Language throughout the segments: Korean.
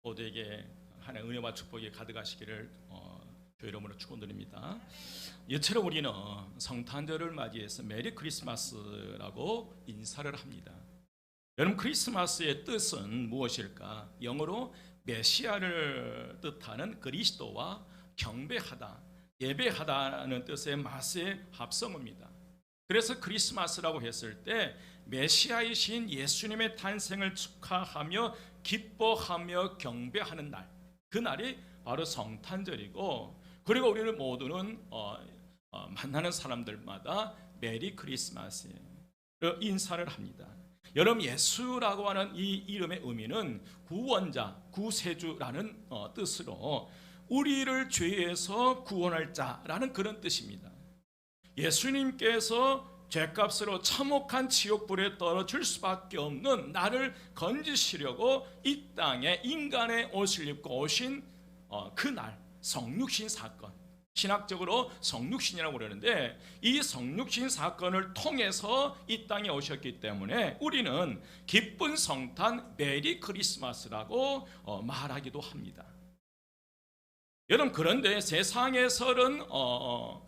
모두에게 하나님의 은혜와 축복이 가득하시기를 주의 이름으로 축원드립니다. 이처럼 우리는 성탄절을 맞이해서 메리 크리스마스라고 인사를 합니다. 여러분, 크리스마스의 뜻은 무엇일까? 영어로 메시아를 뜻하는 그리스도와 경배하다, 예배하다는 뜻의 마스의 합성어입니다. 그래서 크리스마스라고 했을 때 메시아이신 예수님의 탄생을 축하하며 기뻐하며 경배하는 날, 그 날이 바로 성탄절이고, 그리고 우리는 모두는 만나는 사람들마다 메리 크리스마스 인사를 합니다. 여러분, 예수라고 하는 이 이름의 의미는 구원자, 구세주라는 뜻으로 우리를 죄에서 구원할 자라는 그런 뜻입니다. 예수님께서 죄값으로 참혹한 지옥불에 떨어질 수밖에 없는 나를 건지시려고 이 땅에 인간의 옷을 입고 오신 그날, 성육신 사건, 신학적으로 성육신이라고 그러는데, 이 성육신 사건을 통해서 이 땅에 오셨기 때문에 우리는 기쁜 성탄 메리 크리스마스라고 말하기도 합니다. 여러분, 그런데 세상에서는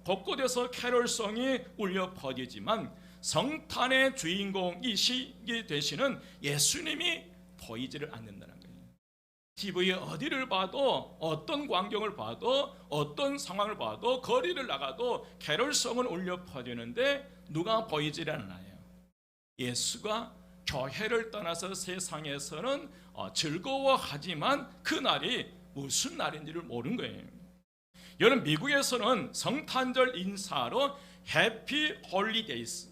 곳곳에서 캐롤송이 울려 퍼지지만 성탄의 주인공이시게 되시는 예수님이 보이지를 않는다는 거예요. TV에 어디를 봐도, 어떤 광경을 봐도, 어떤 상황을 봐도, 거리를 나가도 캐롤송은 울려 퍼지는데 누가 보이지를 않아요. 예수가 교회를 떠나서 세상에서는 즐거워하지만 그날이 무슨 날인지를 모르는 거예요. 여러분, 미국에서는 성탄절 인사로 해피 홀리데이스,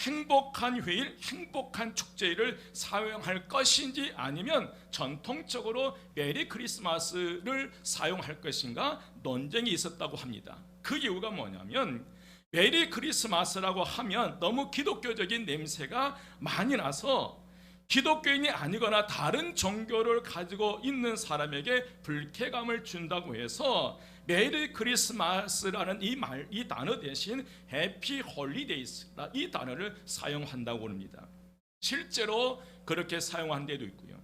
행복한 휴일, 행복한 축제일을 사용할 것인지 아니면 전통적으로 메리 크리스마스를 사용할 것인가 논쟁이 있었다고 합니다. 그 이유가 뭐냐면, 메리 크리스마스라고 하면 너무 기독교적인 냄새가 많이 나서 기독교인이 아니거나 다른 종교를 가지고 있는 사람에게 불쾌감을 준다고 해서 메리 크리스마스라는 이 단어 대신 해피 홀리데이스, 이 단어를 사용한다고 합니다. 실제로 그렇게 사용한 데도 있고요.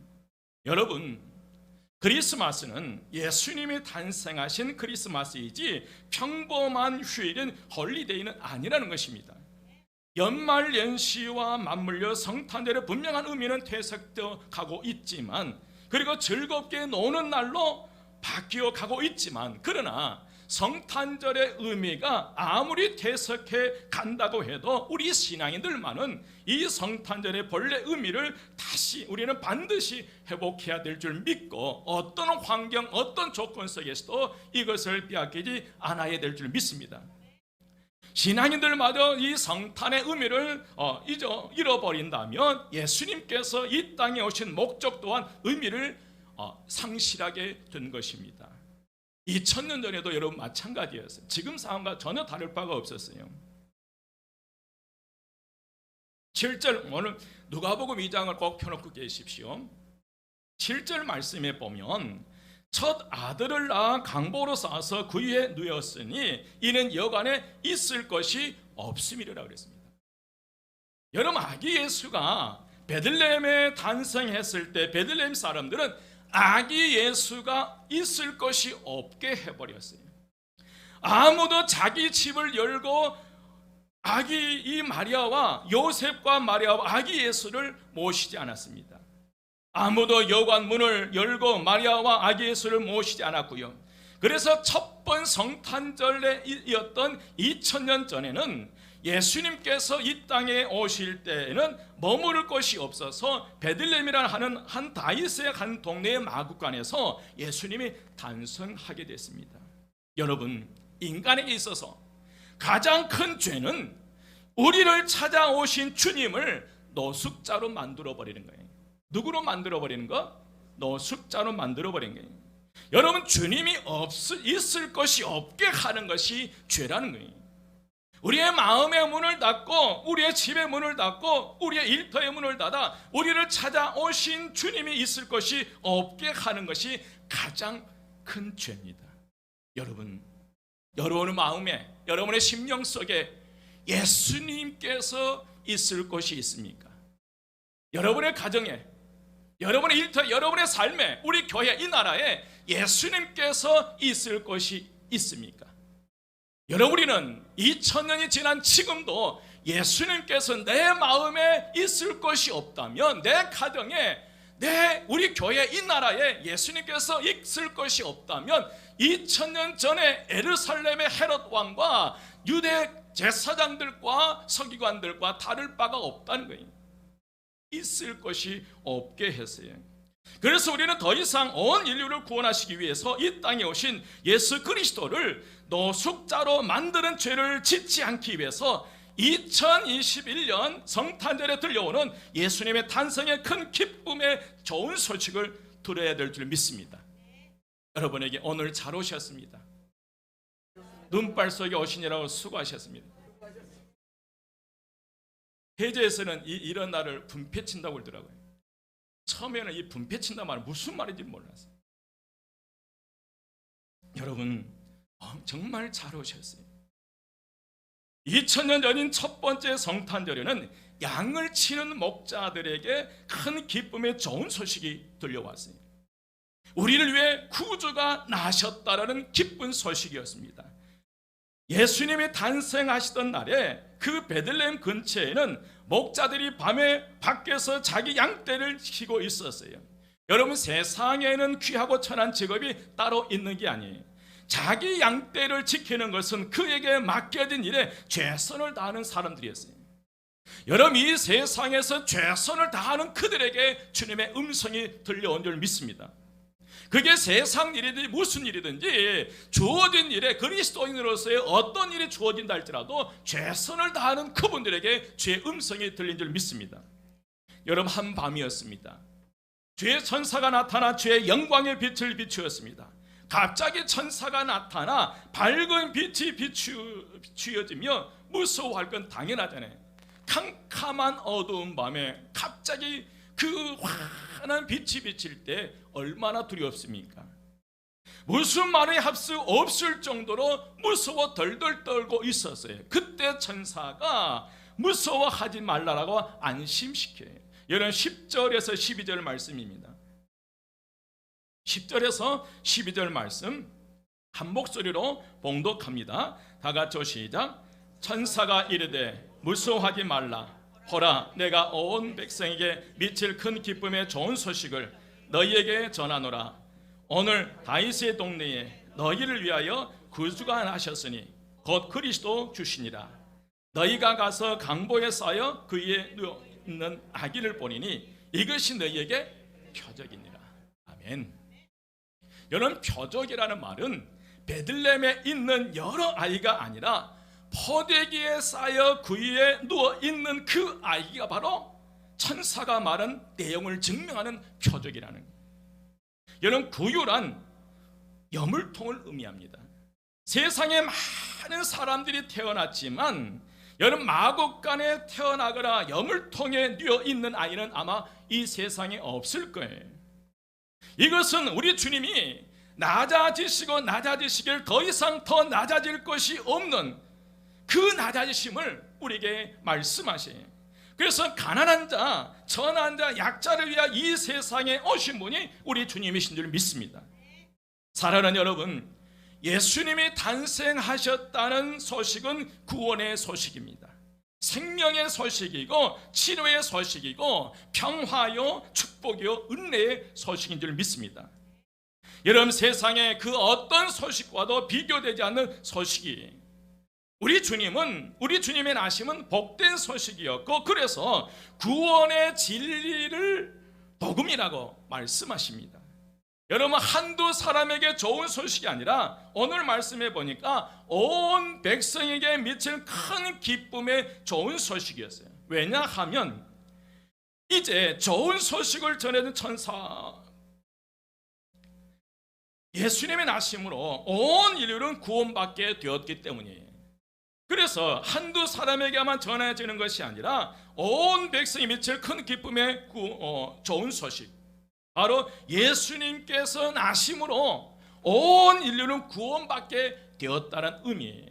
여러분, 크리스마스는 예수님이 탄생하신 크리스마스이지 평범한 휴일인 홀리데이는 아니라는 것입니다. 연말 연시와 맞물려 성탄절의 분명한 의미는 퇴색되어 가고 있지만, 그리고 즐겁게 노는 날로 바뀌어 가고 있지만, 그러나 성탄절의 의미가 아무리 퇴색해 간다고 해도 우리 신앙인들만은 이 성탄절의 본래 의미를 다시 우리는 반드시 회복해야 될 줄 믿고, 어떤 환경, 어떤 조건 속에서도 이것을 빼앗기지 않아야 될 줄 믿습니다. 신앙인들마저 이 성탄의 의미를 잃어버린다면 예수님께서 이 땅에 오신 목적 또한 의미를 상실하게 된 것입니다. 2000년 전에도 여러분 마찬가지였어요. 지금 상황과 전혀 다를 바가 없었어요. 7절, 오늘 누가복음 2장을 꼭 펴놓고 계십시오. 7절 말씀에 보면, 첫 아들을 낳아 강보로 쌓아서 그 위에 누웠으니 이는 여간에 있을 것이 없음이라 그랬습니다. 여러분, 아기 예수가 베들레헴에 탄생했을 때 베들레헴 사람들은 아기 예수가 있을 것이 없게 해버렸어요. 아무도 자기 집을 열고 아기 이 마리아와 요셉과 마리아와 아기 예수를 모시지 않았습니다. 아무도 여관 문을 열고 마리아와 아기 예수를 모시지 않았고요. 그래서 첫 번 성탄절이었던 2000년 전에는 예수님께서 이 땅에 오실 때에는 머무를 곳이 없어서 베들레헴이라는 하는 한 다윗의 한 동네의 마구간에서 예수님이 탄생하게 됐습니다. 여러분, 인간에게 있어서 가장 큰 죄는 우리를 찾아오신 주님을 노숙자로 만들어버리는 거예요. 누구로 만들어버리는 거? 노숙자로 만들어버린 거예요. 여러분, 주님이 있을 것이 없게 하는 것이 죄라는 거예요. 우리의 마음의 문을 닫고, 우리의 집의 문을 닫고, 우리의 일터의 문을 닫아 우리를 찾아오신 주님이 있을 것이 없게 하는 것이 가장 큰 죄입니다. 여러분, 여러분의 마음에, 여러분의 심령 속에 예수님께서 있을 곳이 있습니까? 여러분의 가정에, 여러분의 일터, 여러분의 삶에, 우리 교회, 이 나라에 예수님께서 있을 것이 있습니까? 여러분, 우리는 2000년이 지난 지금도 예수님께서 내 마음에 있을 것이 없다면, 내 가정에, 우리 교회, 이 나라에 예수님께서 있을 것이 없다면 2000년 전에 예루살렘의 헤롯 왕과 유대 제사장들과 서기관들과 다를 바가 없다는 거예요. 있을 것이 없게 했어요. 그래서 우리는 더 이상 온 인류를 구원하시기 위해서 이 땅에 오신 예수 그리스도를 노숙자로 만드는 죄를 짓지 않기 위해서 2021년 성탄절에 들려오는 예수님의 탄생의 큰 기쁨의 좋은 소식을 들어야 될 줄 믿습니다. 여러분에게 오늘 잘 오셨습니다. 눈발 속에 오시느라고 수고하셨습니다. 해제에서는 이런 날을 분패친다고 그러더라고요. 처음에는 이 분패친다 말은 무슨 말인지 몰랐어요. 여러분, 정말 잘 오셨어요. 2000년 전인 첫 번째 성탄절에는 양을 치는 목자들에게 큰 기쁨의 좋은 소식이 들려왔어요. 우리를 위해 구주가 나셨다라는 기쁜 소식이었습니다. 예수님이 탄생하시던 날에 그 베들레헴 근처에는 목자들이 밤에 밖에서 자기 양떼를 치고 있었어요. 여러분, 세상에는 귀하고 천한 직업이 따로 있는 게 아니에요. 자기 양떼를 지키는 것은 그에게 맡겨진 일에 최선을 다하는 사람들이었어요. 여러분, 이 세상에서 최선을 다하는 그들에게 주님의 음성이 들려온 줄 믿습니다. 그게 세상 일이든지 무슨 일이든지 주어진 일에 그리스도인으로서의 어떤 일이 주어진다 할지라도 최선을 다하는 그분들에게 주의 음성이 들린 줄 믿습니다. 여러분, 한밤이었습니다. 주의 천사가 나타나 주의 영광의 빛을 비추었습니다. 갑자기 천사가 나타나 밝은 빛이 비추어지며 무서워할 건 당연하잖아요. 캄캄한 어두운 밤에 갑자기 그 환한 빛이 비칠 때 얼마나 두렵습니까? 무슨 말이 할 수 없을 정도로 무서워 덜덜 떨고 있었어요. 그때 천사가 무서워하지 말라라고 안심시켜요. 여러분, 10절에서 12절 말씀입니다. 10절에서 12절 말씀 한 목소리로 봉독합니다. 다 같이 시작. 천사가 이르되 무서워하지 말라. 보라, 내가 온 백성에게 미칠 큰 기쁨의 좋은 소식을 너희에게 전하노라. 오늘 다윗의 동네에 너희를 위하여 구주가 나셨으니 곧 그리스도 주시니라. 너희가 가서 강보에 쌓여 그 위에 누워 있는 아기를 보니니 이것이 너희에게 표적이니라. 아멘. 여러분, 표적이라는 말은 베들레헴에 있는 여러 아이가 아니라 포대기에 쌓여 그 위에 누워있는 그 아이가 바로 천사가 말한 내용을 증명하는 표적이라는 거예요. 여러분, 구유란 여물통을 의미합니다. 세상에 많은 사람들이 태어났지만 여러분, 마국간에 태어나거나 여물통에 누워있는 아이는 아마 이 세상에 없을 거예요. 이것은 우리 주님이 낮아지시고 낮아지시길 더 이상 더 낮아질 것이 없는 그 낮아지심을 우리에게 말씀하시에요. 그래서 가난한 자, 천한 자, 약자를 위하여 이 세상에 오신 분이 우리 주님이신 줄 믿습니다. 사랑하는 여러분, 예수님이 탄생하셨다는 소식은 구원의 소식입니다. 생명의 소식이고 치료의 소식이고 평화요 축복이요 은혜의 소식인 줄 믿습니다. 여러분, 세상에 그 어떤 소식과도 비교되지 않는 소식이 우리 주님의 나심은 복된 소식이었고, 그래서 구원의 진리를 복음이라고 말씀하십니다. 여러분, 한두 사람에게 좋은 소식이 아니라 오늘 말씀해 보니까 온 백성에게 미칠 큰 기쁨의 좋은 소식이었어요. 왜냐하면 이제 좋은 소식을 전해준 천사 예수님의 나심으로 온 인류는 구원받게 되었기 때문이에요. 그래서 한두 사람에게만 전해지는 것이 아니라 온 백성이 미칠 큰 기쁨의 좋은 소식, 바로 예수님께서 나심으로 온 인류는 구원받게 되었다는 의미예요.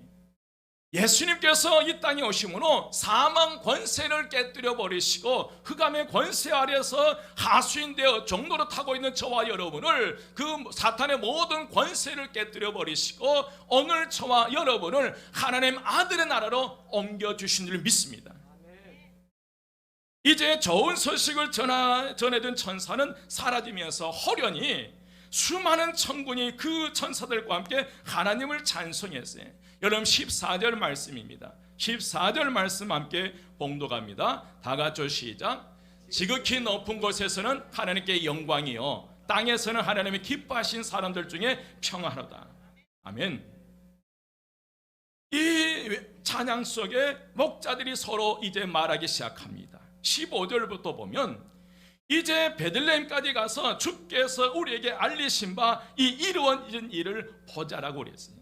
예수님께서 이 땅에 오심으로 사망 권세를 깨뜨려 버리시고 흑암의 권세 아래서 하수인 되어 종로로 타고 있는 저와 여러분을, 그 사탄의 모든 권세를 깨뜨려 버리시고 오늘 저와 여러분을 하나님 아들의 나라로 옮겨주신 줄 믿습니다. 이제 좋은 소식을 전해준 천사는 사라지면서 호련히 수많은 천군이 그 천사들과 함께 하나님을 찬송했어요. 여러분 14절 말씀입니다. 14절 말씀 함께 봉독합니다. 다 같이 시작. 지극히 높은 곳에서는 하나님께 영광이요 땅에서는 하나님의 기뻐하신 사람들 중에 평화로다. 아멘. 이 찬양 속에 목자들이 서로 이제 말하기 시작합니다. 15절부터 보면 이제 베들레헴까지 가서 주께서 우리에게 알리신 바 이 이루어진 일을 보자라고 그랬어요.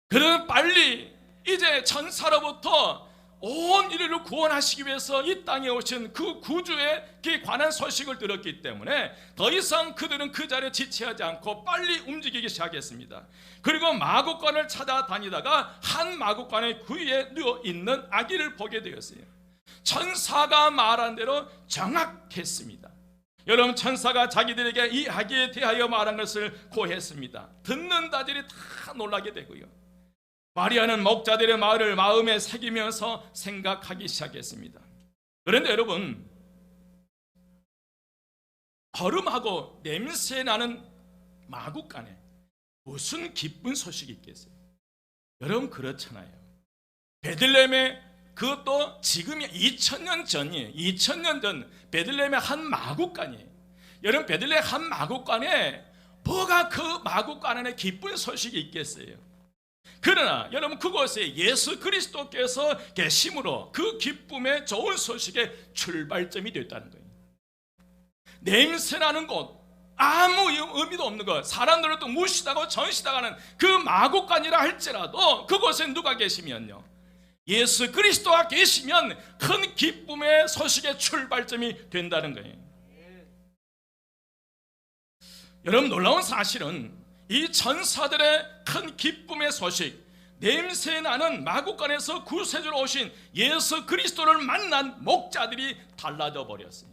그는 빨리 이제 천사로부터 온 인류를 구원하시기 위해서 이 땅에 오신 그 구주에 관한 소식을 들었기 때문에 더 이상 그들은 그 자리에 지체하지 않고 빨리 움직이기 시작했습니다. 그리고 마구간을 찾아다니다가 한 마구간의 구위에 누워있는 아기를 보게 되었어요. 천사가 말한 대로 정확했습니다. 여러분, 천사가 자기들에게 이 아기에 대하여 말한 것을 고했습니다. 듣는 자들이 다 놀라게 되고요, 마리아는 목자들의 말을 마음에 새기면서 생각하기 시작했습니다. 그런데 여러분, 거름하고 냄새나는 마구간에 무슨 기쁜 소식이 있겠어요? 여러분, 그렇잖아요. 베들레헴에, 그것도 지금이 2000년 전이에요. 2000년 전 베들레헴의 한 마구간이에요. 여러분, 베들레헴 한 마구간에 뭐가 그 마구간 안에 기쁜 소식이 있겠어요? 그러나 여러분, 그곳에 예수 그리스도께서 계심으로 그 기쁨의 좋은 소식의 출발점이 됐다는 거예요. 냄새나는 곳, 아무 의미도 없는 것, 사람들을 또 무시하고 전시당하는 그 마구간이라 할지라도 그곳에 누가 계시면요, 예수 그리스도가 계시면 큰 기쁨의 소식의 출발점이 된다는 거예요. 여러분, 놀라운 사실은 이 천사들의 큰 기쁨의 소식, 냄새나는 마구간에서 구세주로 오신 예수 그리스도를 만난 목자들이 달라져 버렸어요.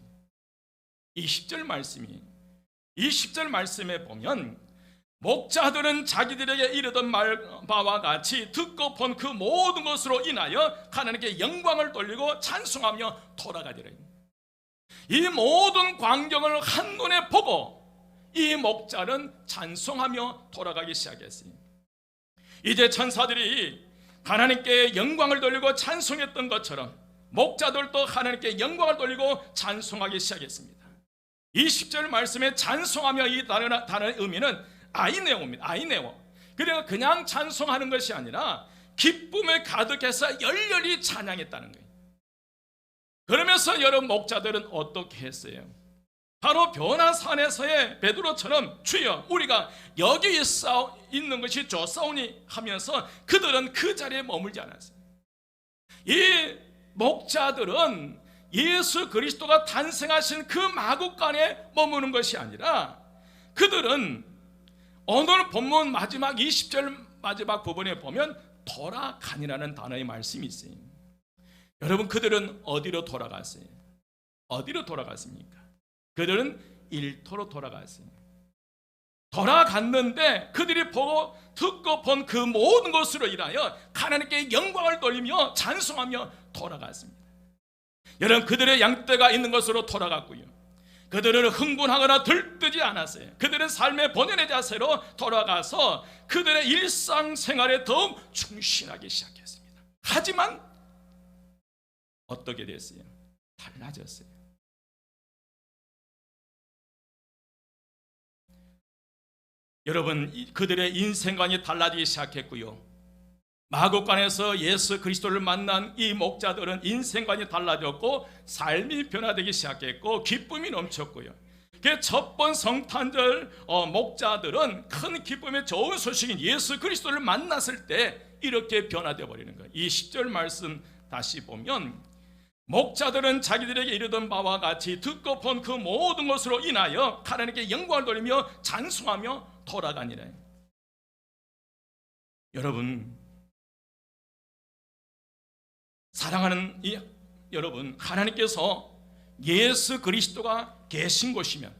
이 10절 말씀에 보면 목자들은 자기들에게 이르던 바와 같이 듣고 본 그 모든 것으로 인하여 하나님께 영광을 돌리고 찬송하며 돌아가더라. 이 모든 광경을 한눈에 보고 이 목자는 찬송하며 돌아가기 시작했어요. 이제 천사들이 하나님께 영광을 돌리고 찬송했던 것처럼 목자들도 하나님께 영광을 돌리고 찬송하기 시작했습니다. 이 10절 말씀에 찬송하며, 이 단어의 의미는 아이네오입니다. 아이네오. 그러니까 그냥 찬송하는 것이 아니라 기쁨에 가득해서 열렬히 찬양했다는 거예요. 그러면서 여러분, 목자들은 어떻게 했어요? 바로 변화산에서의 베드로처럼 주여 우리가 여기 있는 것이 좋사오니 하면서 그들은 그 자리에 머물지 않았어요. 이 목자들은 예수 그리스도가 탄생하신 그 마구간에 머무는 것이 아니라 그들은 오늘 본문 마지막 20절 마지막 부분에 보면 돌아가니라는 단어의 말씀이 있어요. 여러분, 그들은 어디로 돌아갔어요? 어디로 돌아갔습니까? 그들은 일터로 돌아갔어요. 돌아갔는데 그들이 보고 듣고 본 그 모든 것으로 인하여 하나님께 영광을 돌리며 찬송하며 돌아갔습니다. 여러분, 그들의 양떼가 있는 것으로 돌아갔고요, 그들은 흥분하거나 들뜨지 않았어요. 그들은 삶의 본연의 자세로 돌아가서 그들의 일상생활에 더욱 충실하기 시작했습니다. 하지만 어떻게 됐어요? 달라졌어요. 여러분, 그들의 인생관이 달라지기 시작했고요, 마구간에서 예수 그리스도를 만난 이 목자들은 인생관이 달라졌고 삶이 변화되기 시작했고 기쁨이 넘쳤고요. 첫 번 성탄절 목자들은 큰 기쁨의 좋은 소식인 예수 그리스도를 만났을 때 이렇게 변화되어 버리는 거예요. 이 10절 말씀 다시 보면 목자들은 자기들에게 이르던 바와 같이 듣고 본 그 모든 것으로 인하여 하나님께 영광을 돌리며 찬송하며 돌아가니라. 여러분, 사랑하는 여러분, 하나님께서 예수 그리스도가 계신 곳이면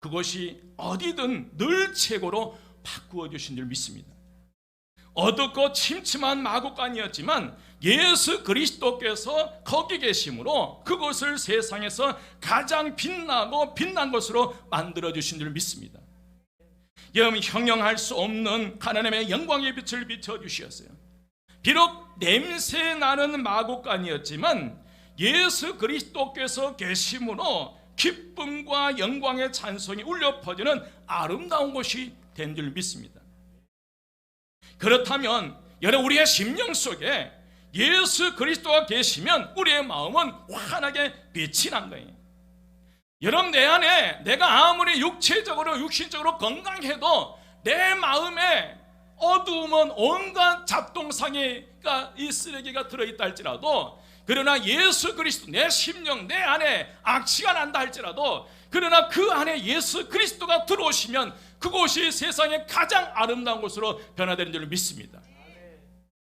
그것이 어디든 늘 최고로 바꾸어 주신 줄 믿습니다. 어둡고 침침한 마구간이었지만 예수 그리스도께서 거기 계심으로 그곳을 세상에서 가장 빛나고 빛난 것으로 만들어 주신 줄 믿습니다. 여러분, 형용할 수 없는 하나님의 영광의 빛을 비춰 주셨어요. 비록 냄새 나는 마구간이었지만 예수 그리스도께서 계심으로 기쁨과 영광의 찬송이 울려 퍼지는 아름다운 곳이 된 줄 믿습니다. 그렇다면 여러분, 우리의 심령 속에 예수 그리스도가 계시면 우리의 마음은 환하게 빛이 난 거예요. 여러분, 내 안에 내가 아무리 육체적으로 육신적으로 건강해도 내 마음에 어두움은 온갖 잡동사니가 이 쓰레기가 들어있다 할지라도, 그러나 예수 그리스도, 내 심령 내 안에 악취가 난다 할지라도, 그러나 그 안에 예수 그리스도가 들어오시면 그곳이 세상의 가장 아름다운 곳으로 변화되는 줄 믿습니다.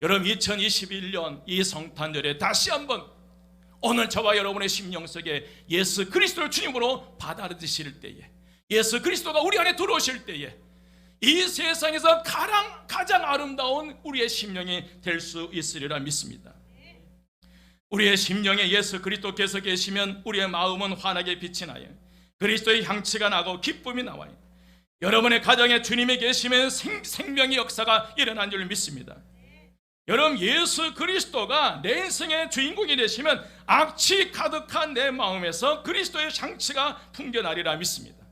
여러분, 2021년 이 성탄절에 다시 한번 오늘 저와 여러분의 심령 속에 예수 그리스도를 주님으로 받아들이실 때에, 예수 그리스도가 우리 안에 들어오실 때에 이 세상에서 가장 아름다운 우리의 심령이 될 수 있으리라 믿습니다. 우리의 심령에 예수 그리스도께서 계시면 우리의 마음은 환하게 빛이 나요. 그리스도의 향취가 나고 기쁨이 나와요. 여러분의 가정에 주님이 계시면 생명의 역사가 일어난 줄 믿습니다. 여러분, 예수 그리스도가 내 인생의 주인공이 되시면 악취 가득한 내 마음에서 그리스도의 향취가 풍겨나리라 믿습니다.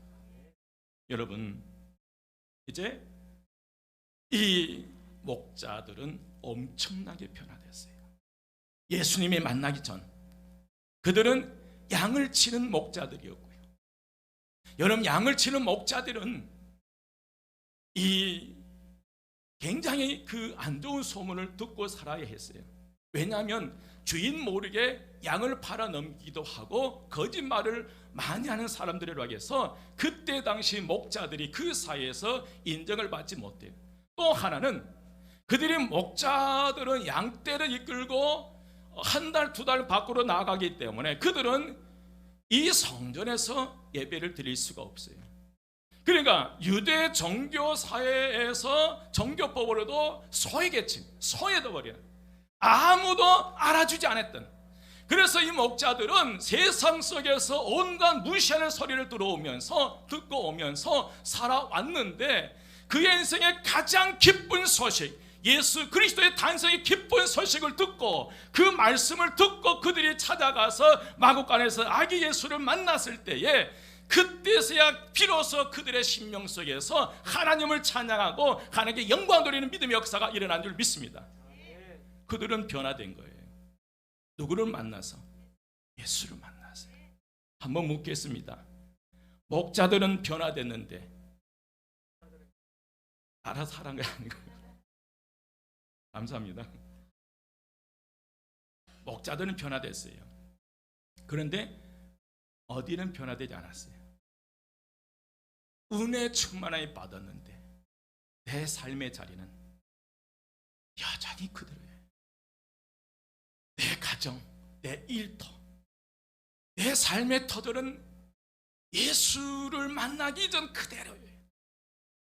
여러분, 이제 이 목자들은 엄청나게 변화됐어요. 예수님이 만나기 전 그들은 양을 치는 목자들이었고요. 여러분, 양을 치는 목자들은 이 굉장히 그 안 좋은 소문을 듣고 살아야 했어요. 왜냐하면 주인 모르게 양을 팔아 넘기기도 하고 거짓말을 많이 하는 사람들이라고 해서 그때 당시 목자들이 그 사회에서 인정을 받지 못해요. 또 하나는 그들이 목자들은 양떼를 이끌고 한 달, 두 달 밖으로 나가기 때문에 그들은 이 성전에서 예배를 드릴 수가 없어요. 그러니까 유대 종교 사회에서 종교법으로도 소외계층, 소외돼 버리는, 아무도 알아주지 않았던, 그래서 이 목자들은 세상 속에서 온갖 무시하는 소리를 듣고 오면서 살아왔는데 그의 인생의 가장 기쁜 소식, 예수 그리스도의 탄생의 기쁜 소식을 듣고 그 말씀을 듣고 그들이 찾아가서 마구간에서 아기 예수를 만났을 때에 그때서야 비로소 그들의 심령 속에서 하나님을 찬양하고 하나님께 영광 돌리는 믿음의 역사가 일어난 줄 믿습니다. 그들은 변화된 거예요. 누구를 만나서? 예수를 만나서요. 한번 묻겠습니다. 목자들은 변화됐는데 알아서 하란 게 아니고요. 감사합니다. 목자들은 변화됐어요. 그런데 어디는 변화되지 않았어요. 은혜 충만하게 받았는데 내 삶의 자리는 여전히 그대로예요. 내 가정, 내 일터, 내 삶의 터들은 예수를 만나기 전 그대로예요.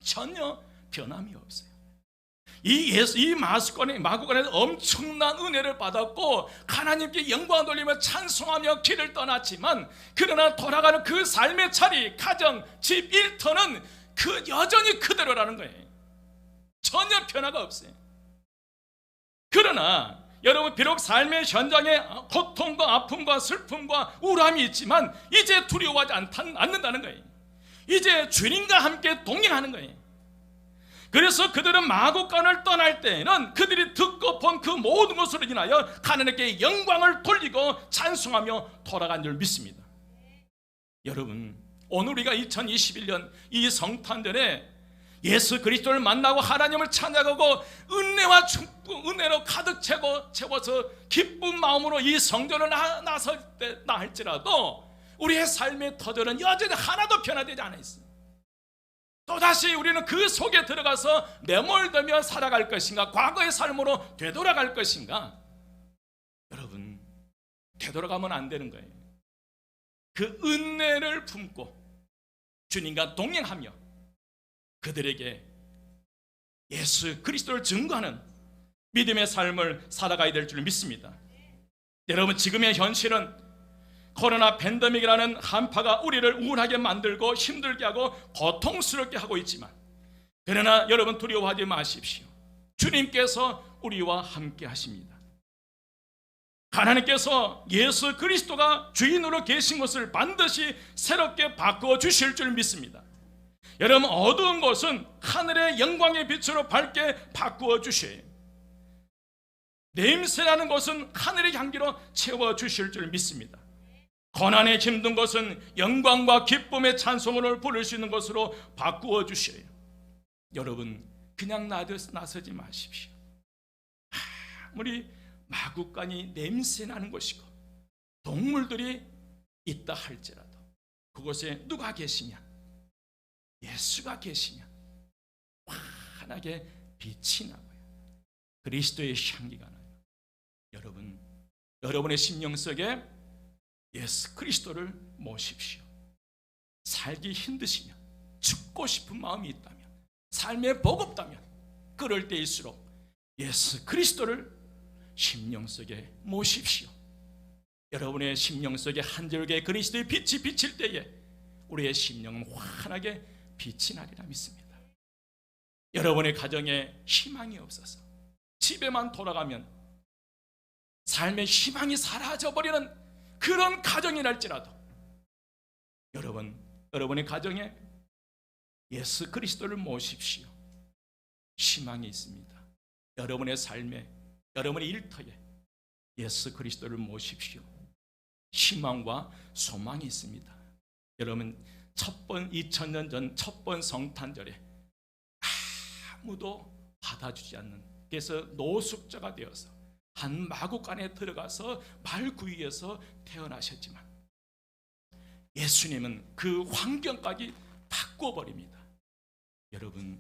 전혀 변함이 없어요. 이 마구간에서 엄청난 은혜를 받았고 하나님께 영광 돌리며 찬송하며 길을 떠났지만, 그러나 돌아가는 그 삶의 자리, 가정, 집, 일터는 그 여전히 그대로라는 거예요. 전혀 변화가 없어요. 그러나 여러분, 비록 삶의 현장에 고통과 아픔과 슬픔과 우울함이 있지만 이제 두려워하지 않는다는 거예요. 이제 주님과 함께 동행하는 거예요. 그래서 그들은 마구간을 떠날 때에는 그들이 듣고 본 그 모든 것으로 인하여 하나님께 영광을 돌리고 찬송하며 돌아간 줄 믿습니다. 여러분, 오늘 우리가 2021년 이 성탄절에 예수 그리스도를 만나고 하나님을 찬양하고 은혜와 축복, 은혜로 가득 채워서 기쁜 마음으로 이 성전을 나설 때나 할지라도 우리의 삶의 터전은 여전히 하나도 변화되지 않아 있습니다. 또다시 우리는 그 속에 들어가서 매몰되며 살아갈 것인가, 과거의 삶으로 되돌아갈 것인가. 되돌아가면 안 되는 거예요. 그 은혜를 품고 주님과 동행하며 그들에게 예수 그리스도를 증거하는 믿음의 삶을 살아가야 될 줄 믿습니다. 여러분, 지금의 현실은 코로나 팬데믹이라는 한파가 우리를 우울하게 만들고 힘들게 하고 고통스럽게 하고 있지만, 그러나 여러분 두려워하지 마십시오. 주님께서 우리와 함께 하십니다. 하나님께서 예수 그리스도가 주인으로 계신 것을 반드시 새롭게 바꾸어 주실 줄 믿습니다. 여러분, 어두운 것은 하늘의 영광의 빛으로 밝게 바꾸어 주셔요. 냄새나는 것은 하늘의 향기로 채워주실 줄 믿습니다. 고난에 힘든 것은 영광과 기쁨의 찬송을 부를 수 있는 것으로 바꾸어 주셔요. 여러분, 그냥 나서지 마십시오. 아무리 마구간이 냄새나는 것이고 동물들이 있다 할지라도 그곳에 누가 계시냐? 예수가 계시냐? 환하게 빛이 나고요, 그리스도의 향기가 나요. 여러분, 여러분의 심령 속에 예수 그리스도를 모십시오. 살기 힘드시면, 죽고 싶은 마음이 있다면, 삶에 버겁다면 그럴 때일수록 예수 그리스도를 심령 속에 모십시오. 여러분의 심령 속에 한 줄기의 그리스도의 빛이 비칠 때에 우리의 심령은 환하게 빛이 나리라 믿습니다. 여러분의 가정에 희망이 없어서 집에만 돌아가면 삶의 희망이 사라져버리는 그런 가정이랄지라도 여러분의 가정에 예수 그리스도를 모십시오. 희망이 있습니다. 여러분의 삶에, 여러분의 일터에 예수 그리스도를 모십시오. 희망과 소망이 있습니다. 여러분, 2000년 전 첫 번 성탄절에 아무도 받아주지 않는, 그래서 노숙자가 되어서 한 마구간에 들어가서 말구이에서 태어나셨지만 예수님은 그 환경까지 바꿔버립니다. 여러분,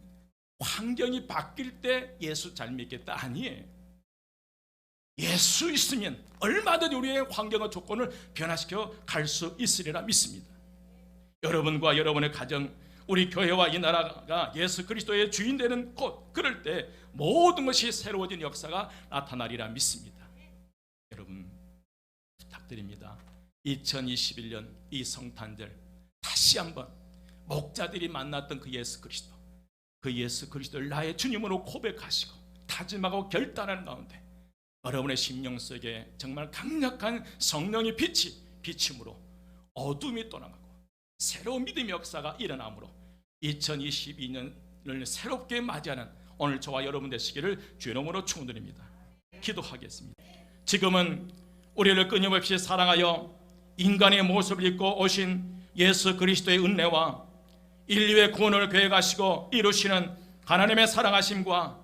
환경이 바뀔 때 예수 잘 믿겠다 아니에요. 예수 있으면 얼마든지 우리의 환경과 조건을 변화시켜 갈 수 있으리라 믿습니다. 여러분과 여러분의 가정, 우리 교회와 이 나라가 예수 그리스도의 주인 되는 곳, 그럴 때 모든 것이 새로워진 역사가 나타나리라 믿습니다. 여러분, 부탁드립니다. 2021년 이 성탄절 다시 한번 목자들이 만났던 그 예수 그리스도, 그 예수 그리스도를 나의 주님으로 고백하시고 다짐하고 결단하는 가운데 여러분의 심령 속에 정말 강력한 성령의 빛이 비침으로 어둠이 떠나가고 새로운 믿음의 역사가 일어나므로 2022년을 새롭게 맞이하는 오늘 저와 여러분 되시기를 주의 이름으로 축원드립니다. 기도하겠습니다. 지금은 우리를 끊임없이 사랑하여 인간의 모습을 입고 오신 예수 그리스도의 은혜와 인류의 구원을 계획하시고 이루시는 하나님의 사랑하심과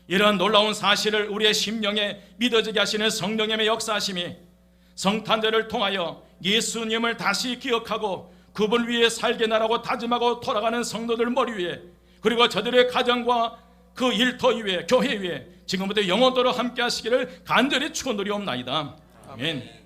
이런 놀라운 사실을 우리의 심령에 믿어지게 하시는 성령님의 역사하심이 성탄절을 통하여 예수님을 다시 기억하고 그분을 위해 살게 나라고 다짐하고 돌아가는 성도들 머리 위에, 그리고 저들의 가정과 그 일터 위에, 교회 위에 지금부터 영원토록 함께 하시기를 간절히 축원드리옵나이다. 아멘.